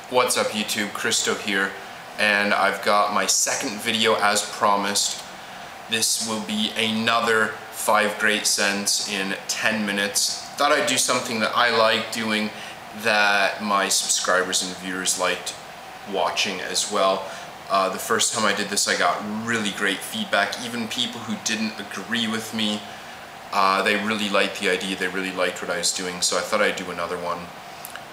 What's up YouTube, Kristo here, and I've got my second video as promised. This will be another 5 great scents in 10 minutes. Thought I'd do something that I like doing, that my subscribers and viewers liked watching as well. The first time I did this I got really great feedback. Even people who didn't agree with me, they really liked the idea, they really liked what I was doing, so I thought I'd do another one.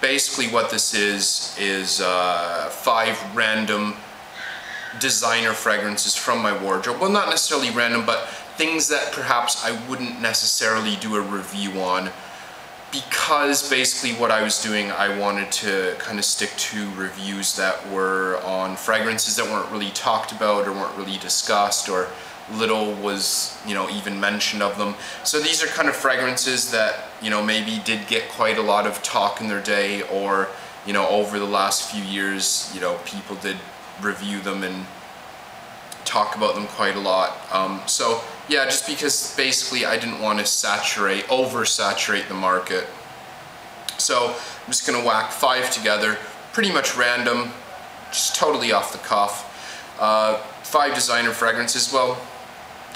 Basically what this is 5 random designer fragrances from my wardrobe. Well, not necessarily random, but things that perhaps I wouldn't necessarily do a review on, because basically what I was doing, I wanted to kind of stick to reviews that were on fragrances that weren't really talked about or weren't really discussed, or little was, even mentioned of them. So these are kind of fragrances that, maybe did get quite a lot of talk in their day, or, over the last few years, people did review them and talk about them quite a lot. So yeah, just because basically I didn't want to oversaturate the market. So I'm just gonna whack 5 together, pretty much random, just totally off the cuff. 5 designer fragrances, well,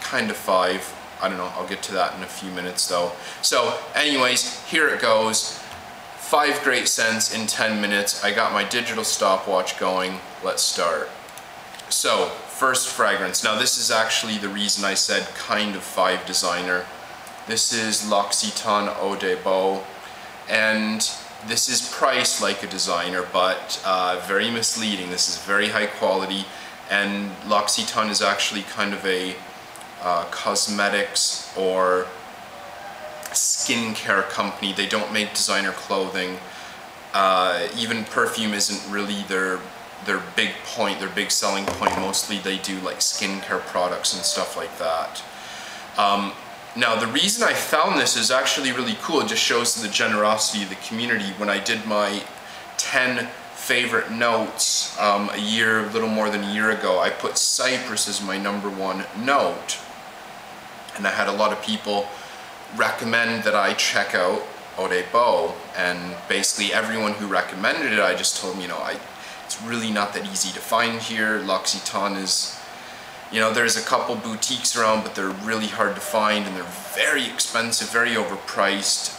kind of 5. I don't know, I'll get to that in a few minutes though. So anyways, here it goes. 5 great scents in 10 minutes. I got my digital stopwatch going. Let's start. So, first fragrance. Now this is actually the reason I said kind of 5 designer. This is L'Occitane Eau de Beau, and this is priced like a designer, but very misleading. This is very high quality, and L'Occitane is actually kind of a cosmetics or skincare company. They don't make designer clothing. Even perfume isn't really their big point, their big selling point. Mostly they do like skincare products and stuff like that. Now the reason I found this is actually really cool. It just shows the generosity of the community. When I did my 10 favorite notes a little more than a year ago, I put Cyprus as my #1 note, and I had a lot of people recommend that I check out Eau de Beau, and basically everyone who recommended it, I just told them, it's really not that easy to find here. L'Occitane is, there's a couple boutiques around, but they're really hard to find, and they're very expensive, very overpriced.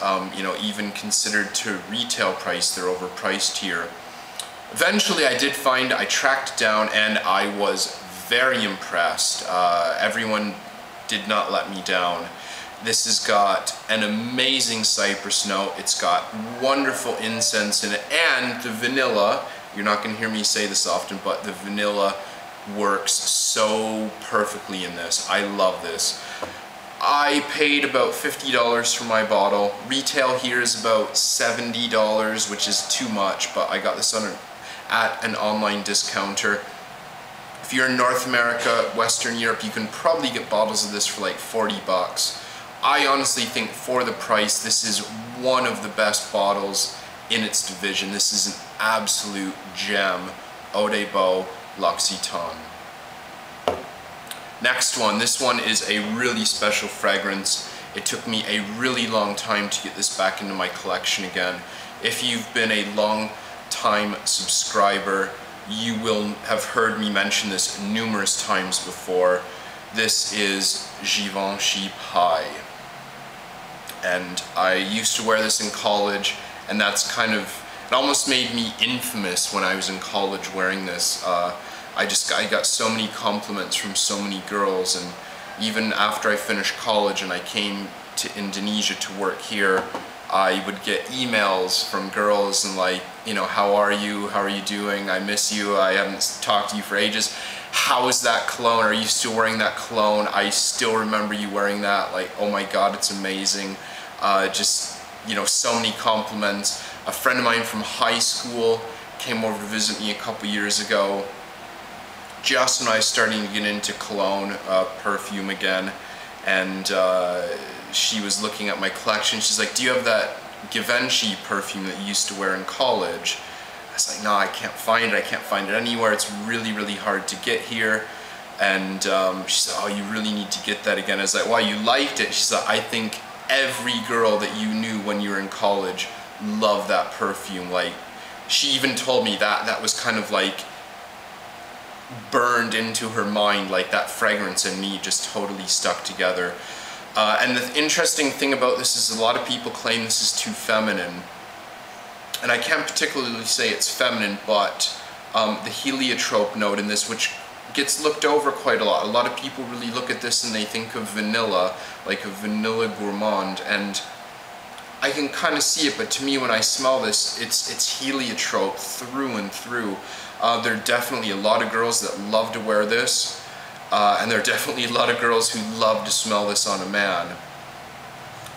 Even considered to retail price, they're overpriced here. Eventually I tracked it down, and I was very impressed. Everyone did not let me down. This has got an amazing cypress note. It's got wonderful incense in it, and the vanilla, you're not going to hear me say this often, but the vanilla works so perfectly in this. I love this. I paid about $50 for my bottle. Retail here is about $70, which is too much, but I got this at an online discounter. If you're in North America, Western Europe, you can probably get bottles of this for like 40 bucks. I honestly think for the price, this is one of the best bottles in its division. This is an absolute gem. Eau de Beau, L'Occitane. Next one. This one is a really special fragrance. It took me a really long time to get this back into my collection again. If you've been a long time subscriber, you will have heard me mention this numerous times before. This is Givenchy Pi, and I used to wear this in college, and that's it almost made me infamous when I was in college wearing this. I got so many compliments from so many girls, and even after I finished college and I came to Indonesia to work here, I would get emails from girls and like, how are you? How are you doing? I miss you. I haven't talked to you for ages. How is that cologne? Are you still wearing that cologne? I still remember you wearing that. Like, oh my God, it's amazing. So many compliments. A friend of mine from high school came over to visit me a couple years ago, just when I was starting to get into cologne, perfume again, and she was looking at my collection. She's like, do you have that Givenchy perfume that you used to wear in college? I was like, no, I can't find it. I can't find it anywhere. It's really, really hard to get here. And she said, oh, you really need to get that again. I was like, well, you liked it. She said, I think every girl that you knew when you were in college loved that perfume. Like, she even told me that that was kind of like burned into her mind, like that fragrance and me just totally stuck together. And the interesting thing about this is a lot of people claim this is too feminine. And I can't particularly say it's feminine, but the heliotrope note in this, which gets looked over quite a lot. A lot of people really look at this and they think of vanilla, like a vanilla gourmand, and I can kind of see it, but to me when I smell this, it's heliotrope through and through. There are definitely a lot of girls that love to wear this, and there are definitely a lot of girls who love to smell this on a man.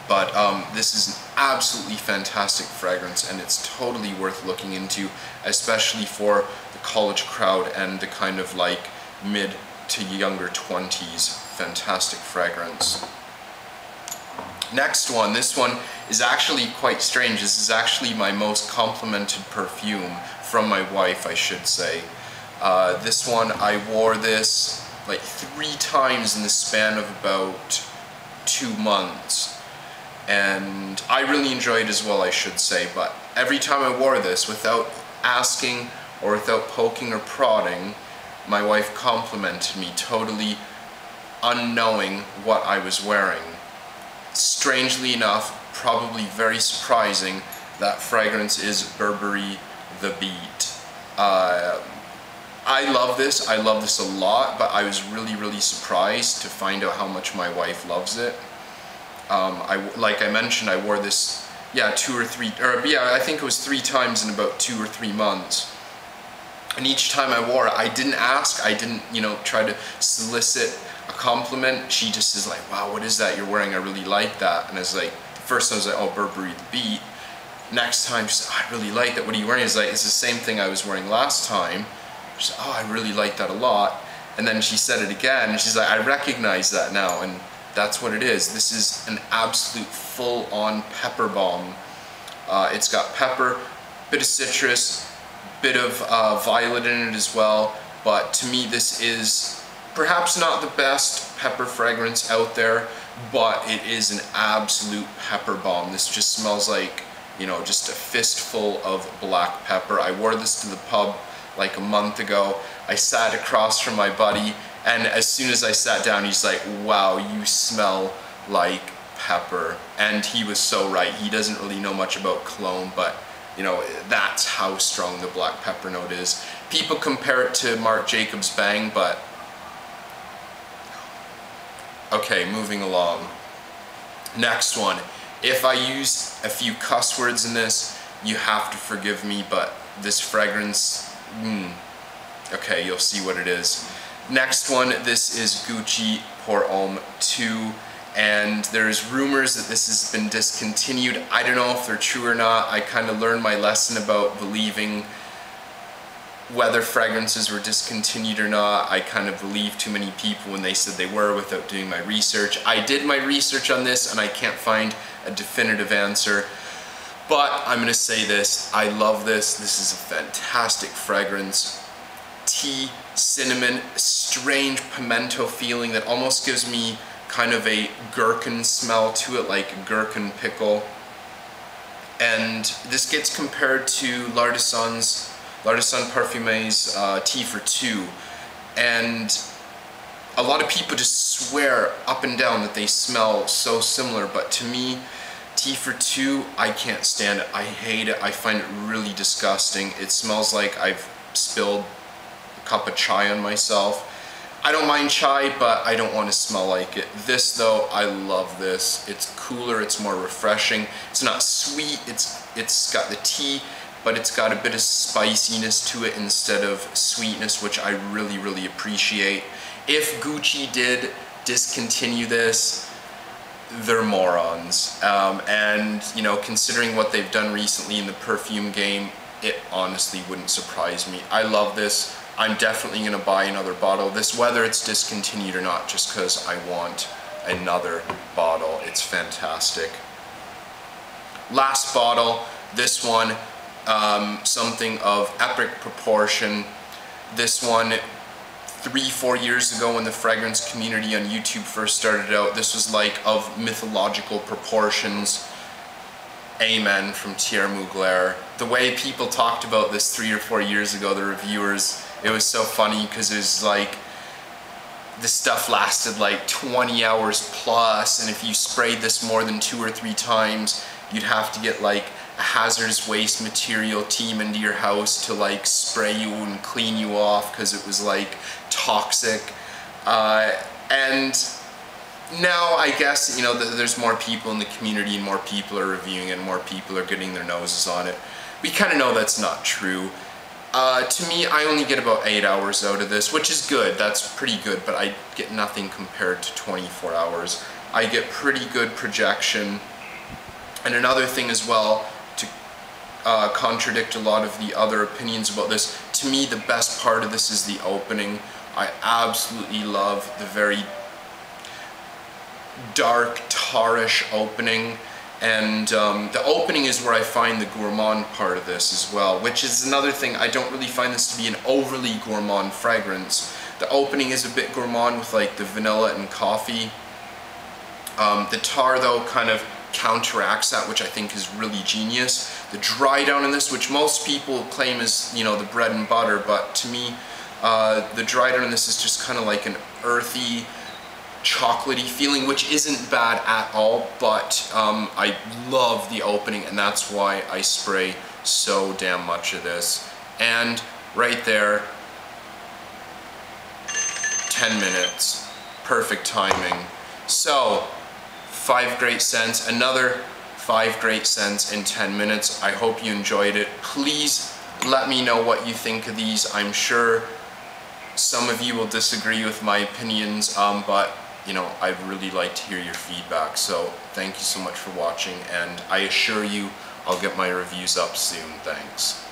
But this is an absolutely fantastic fragrance, and it's totally worth looking into, especially for the college crowd and the kind of like mid to younger 20s. Fantastic fragrance. Next one, this one is actually quite strange. This is actually my most complimented perfume from my wife, I should say. This one, I wore this like 3 times in the span of about 2 months. And I really enjoyed it as well, I should say, but every time I wore this, without asking or without poking or prodding, my wife complimented me, totally unknowing what I was wearing. Strangely enough, probably very surprising, that fragrance is Burberry The Beat. I love this a lot, but I was really surprised to find out how much my wife loves it. Like I mentioned, I wore this, I think it was 3 times in about 2 or 3 months. And each time I wore it, I didn't ask, I didn't, try to solicit a compliment. She just is like, wow, what is that you're wearing? I really like that. And I was like, first I was like, oh, Burberry The Beat. Next time, she's like, oh, I really like that. What are you wearing? It's like, it's the same thing I was wearing last time. She's like, oh, I really like that a lot. And then she said it again, and she's like, I recognize that now. And that's what it is. This is an absolute full-on pepper bomb. It's got pepper, bit of citrus, bit of violet in it as well. But to me, this is perhaps not the best pepper fragrance out there, but it is an absolute pepper bomb. This just smells like, just a fistful of black pepper. I wore this to the pub like a month ago. I sat across from my buddy, and as soon as I sat down, he's like, wow, you smell like pepper. And he was so right. He doesn't really know much about cologne, but that's how strong the black pepper note is. People compare it to Marc Jacobs Bang, but okay, moving along. Next one. If I use a few cuss words in this, you have to forgive me, but this fragrance, okay, you'll see what it is. Next one, this is Givenchy Homme 2, and there's rumors that this has been discontinued. I don't know if they're true or not. I kind of learned my lesson about believing whether fragrances were discontinued or not. I kind of believed too many people when they said they were without doing my research. I did my research on this and I can't find a definitive answer, but I'm gonna say this, I love this. This is a fantastic fragrance. Tea, cinnamon, strange pimento feeling that almost gives me kind of a gherkin smell to it, like a gherkin pickle. And this gets compared to L'Artisan Parfum's Tea for Two, and a lot of people just swear up and down that they smell so similar, but to me, Tea for Two, I can't stand it. I hate it. I find it really disgusting. It smells like I've spilled a cup of chai on myself. I don't mind chai, but I don't want to smell like it. This though, I love this. It's cooler, it's more refreshing. It's not sweet, it's got the tea, but it's got a bit of spiciness to it instead of sweetness, which I really appreciate. If Gucci did discontinue this, they're morons. And considering what they've done recently in the perfume game, it honestly wouldn't surprise me. I love this. I'm definitely gonna buy another bottle. This, whether it's discontinued or not, just because I want another bottle. It's fantastic. Last bottle, this one, something of epic proportion. This one, 3-4 years ago when the fragrance community on YouTube first started out, this was like of mythological proportions. A Men from Thierry Mugler. The way people talked about this 3 or 4 years ago, the reviewers, it was so funny because it was like, the stuff lasted like 20 hours plus, and if you sprayed this more than 2 or 3 times, you'd have to get like a hazardous waste material team into your house to like spray you and clean you off because it was like toxic. And now I guess, you know, there's more people in the community and more people are reviewing it and more people are getting their noses on it. We kind of know that's not true. To me, I only get about 8 hours out of this, which is good. That's pretty good, but I get nothing compared to 24 hours. I get pretty good projection. And another thing as well, to contradict a lot of the other opinions about this, to me the best part of this is the opening. I absolutely love the very dark, tarish opening. And the opening is where I find the gourmand part of this as well, which is another thing. I don't really find this to be an overly gourmand fragrance. The opening is a bit gourmand with like the vanilla and coffee. The tar though kind of counteracts that, which I think is really genius. The dry down in this, which most people claim is, you know, the bread and butter, but to me, the dry down in this is just kind of like an earthy, chocolatey feeling, which isn't bad at all, but I love the opening, and that's why I spray so damn much of this. And right there, 10 minutes, perfect timing. So 5 great scents, another 5 great scents in 10 minutes. I hope you enjoyed it. Please let me know what you think of these. I'm sure some of you will disagree with my opinions, but you know, I'd really like to hear your feedback. So thank you so much for watching, and I assure you I'll get my reviews up soon. Thanks.